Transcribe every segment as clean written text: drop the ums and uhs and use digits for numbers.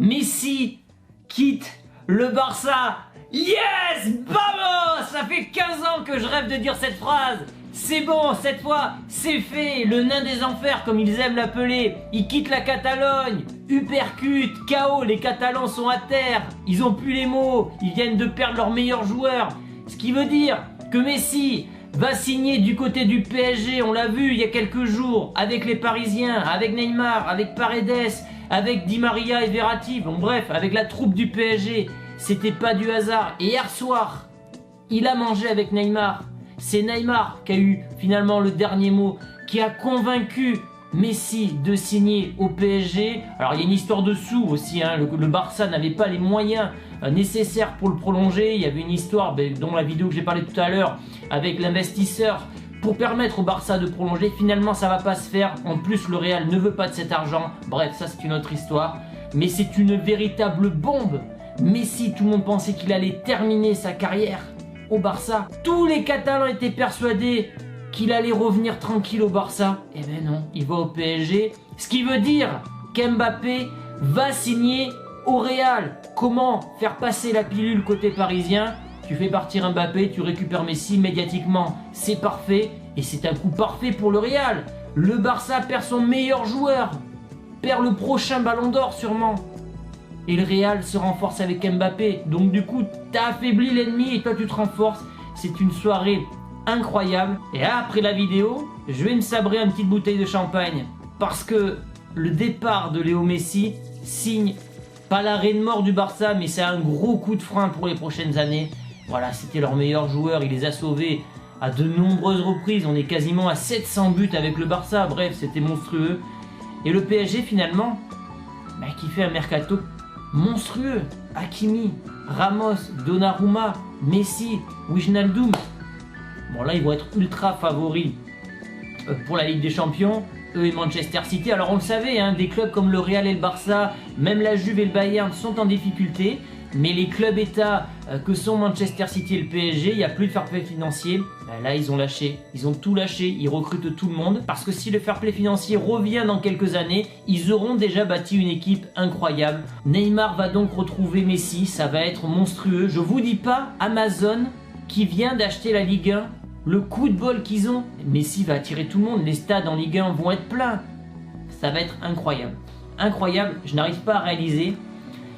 Messi quitte le Barça. Yes! Vamos! Ça fait 15 ans que je rêve de dire cette phrase. C'est bon, cette fois, c'est fait. Le nain des enfers, comme ils aiment l'appeler. Il quitte la Catalogne. Uppercut, KO, les Catalans sont à terre. Ils ont plus les mots. Ils viennent de perdre leur meilleur joueur. Ce qui veut dire que Messi va signer du côté du PSG. On l'a vu il y a quelques jours avec les Parisiens, avec Neymar, avec Paredes, avec Di Maria et Verratti. Bon bref, avec la troupe du PSG. C'était pas du hasard. Et hier soir, il a mangé avec Neymar. C'est Neymar qui a eu finalement le dernier mot, qui a convaincu Messi de signer au PSG. Alors il y a une histoire de sous aussi, hein. Le Barça n'avait pas les moyens nécessaires pour le prolonger. Il y avait une histoire, dont la vidéo que j'ai parlé tout à l'heure, avec l'investisseur, pour permettre au Barça de prolonger. Finalement ça va pas se faire. En plus le Real ne veut pas de cet argent. Bref, ça c'est une autre histoire. Mais c'est une véritable bombe. Messi, tout le monde pensait qu'il allait terminer sa carrière au Barça. Tous les Catalans étaient persuadés qu'il allait revenir tranquille au Barça. Eh ben non, il va au PSG. Ce qui veut dire qu'Mbappé va signer au Real. Comment faire passer la pilule côté parisien? Tu fais partir Mbappé, tu récupères Messi médiatiquement. C'est parfait et c'est un coup parfait pour le Real. Le Barça perd son meilleur joueur, perd le prochain ballon d'or sûrement. Et le Real se renforce avec Mbappé. Donc du coup, t'as affaibli l'ennemi et toi tu te renforces. C'est une soirée incroyable. Et là, après la vidéo, je vais me sabrer une petite bouteille de champagne. Parce que le départ de Léo Messi signe pas l'arrêt de mort du Barça, mais c'est un gros coup de frein pour les prochaines années. Voilà, c'était leur meilleur joueur. Il les a sauvés à de nombreuses reprises. On est quasiment à 700 buts avec le Barça. Bref, c'était monstrueux. Et le PSG finalement, qui fait un mercato monstrueux. Hakimi, Ramos, Donnarumma, Messi, Wijnaldum. Bon là ils vont être ultra favoris pour la Ligue des Champions, eux et Manchester City. Alors on le savait, hein, des clubs comme le Real et le Barça, même la Juve et le Bayern sont en difficulté. Mais les clubs états que sont Manchester City et le PSG, il n'y a plus de fair play financier. Là ils ont lâché, ils ont tout lâché, ils recrutent tout le monde. Parce que si le fair play financier revient dans quelques années, ils auront déjà bâti une équipe incroyable. Neymar va donc retrouver Messi, ça va être monstrueux. Je vous dis pas Amazon qui vient d'acheter la Ligue 1, le coup de bol qu'ils ont. Messi va attirer tout le monde, les stades en Ligue 1 vont être pleins. Ça va être incroyable. Incroyable, je n'arrive pas à réaliser.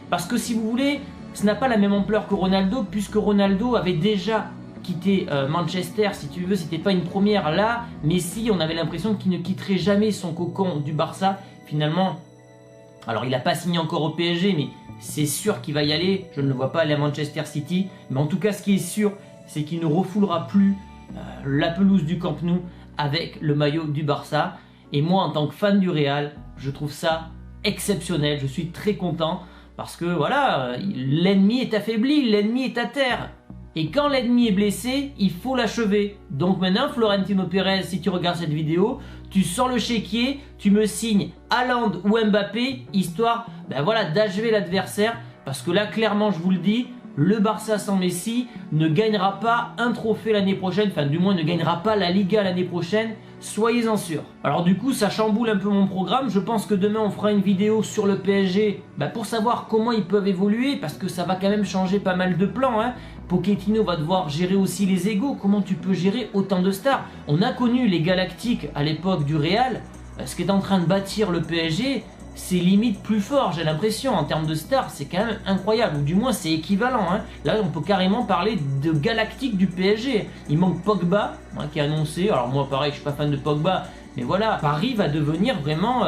Parce que si vous voulez, ce n'a pas la même ampleur que Ronaldo, puisque Ronaldo avait déjà quitté Manchester, si tu veux, c'était pas une première. Là, Messi, on avait l'impression qu'il ne quitterait jamais son cocon du Barça. Finalement, alors il n'a pas signé encore au PSG, mais c'est sûr qu'il va y aller. Je ne le vois pas aller à Manchester City. Mais en tout cas, ce qui est sûr, c'est qu'il ne refoulera plus la pelouse du Camp Nou avec le maillot du Barça. Et moi, en tant que fan du Real, je trouve ça exceptionnel. Je suis très content. Parce que voilà, l'ennemi est affaibli, l'ennemi est à terre. Et quand l'ennemi est blessé, il faut l'achever. Donc maintenant, Florentino Pérez, si tu regardes cette vidéo, tu sors le chéquier, tu me signes Haaland ou Mbappé, histoire d'achever l'adversaire. Parce que là, clairement, je vous le dis, le Barça sans Messi ne gagnera pas un trophée l'année prochaine. Enfin, du moins, ne gagnera pas la Liga l'année prochaine. Soyez-en sûrs. Alors du coup, ça chamboule un peu mon programme. Je pense que demain, on fera une vidéo sur le PSG pour savoir comment ils peuvent évoluer. Parce que ça va quand même changer pas mal de plans, hein. Pochettino va devoir gérer aussi les égos. Comment tu peux gérer autant de stars? On a connu les Galactiques à l'époque du Real. Ce qu'est en train de bâtir le PSG, c'est limite plus fort, j'ai l'impression, en termes de stars, c'est quand même incroyable, ou du moins c'est équivalent, hein. Là on peut carrément parler de galactique du PSG. Il manque Pogba, qui est annoncé, alors moi pareil je suis pas fan de Pogba, mais voilà, Paris va devenir vraiment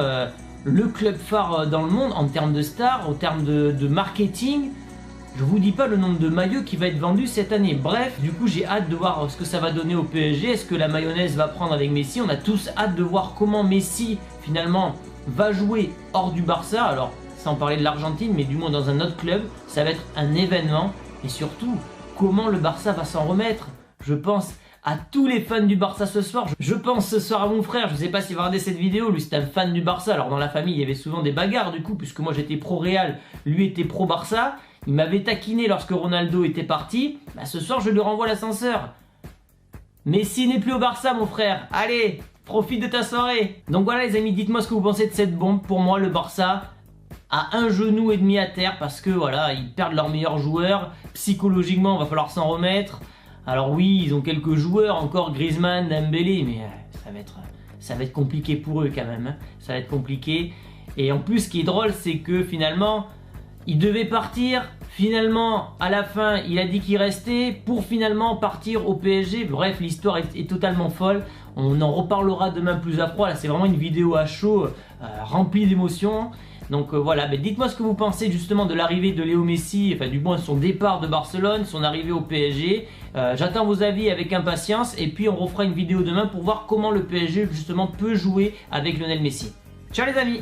le club phare dans le monde en termes de stars, en termes de marketing. Je vous dis pas le nombre de maillots qui va être vendu cette année. Bref, du coup j'ai hâte de voir ce que ça va donner au PSG. Est-ce que la mayonnaise va prendre avec Messi? On a tous hâte de voir comment Messi finalement va jouer hors du Barça, alors sans parler de l'Argentine, mais du moins dans un autre club. Ça va être un événement. Et surtout, comment le Barça va s'en remettre? Je pense à tous les fans du Barça ce soir. Je pense ce soir à mon frère, je ne sais pas s'il va regarder cette vidéo, lui c'est un fan du Barça. Alors dans la famille il y avait souvent des bagarres du coup, puisque moi j'étais pro Real, lui était pro Barça. Il m'avait taquiné lorsque Ronaldo était parti. Ce soir je lui renvoie l'ascenseur. Messi n'est plus au Barça mon frère, allez, profite de ta soirée. Donc voilà les amis, dites-moi ce que vous pensez de cette bombe. Pour moi le Barça à un genou et demi à terre parce que voilà, ils perdent leur meilleur joueur. Psychologiquement, il va falloir s'en remettre. Alors oui, ils ont quelques joueurs encore, Griezmann, Dembélé, mais ça va être compliqué pour eux quand même. Hein. Ça va être compliqué. Et en plus, ce qui est drôle, c'est que finalement, il devait partir. Finalement, à la fin, il a dit qu'il restait pour finalement partir au PSG. Bref, l'histoire est totalement folle. On en reparlera demain plus à froid. Là, c'est vraiment une vidéo à chaud, remplie d'émotions. Donc voilà, dites-moi ce que vous pensez justement de l'arrivée de Léo Messi, enfin du moins son départ de Barcelone, son arrivée au PSG. J'attends vos avis avec impatience et puis on refera une vidéo demain pour voir comment le PSG justement peut jouer avec Lionel Messi. Ciao les amis!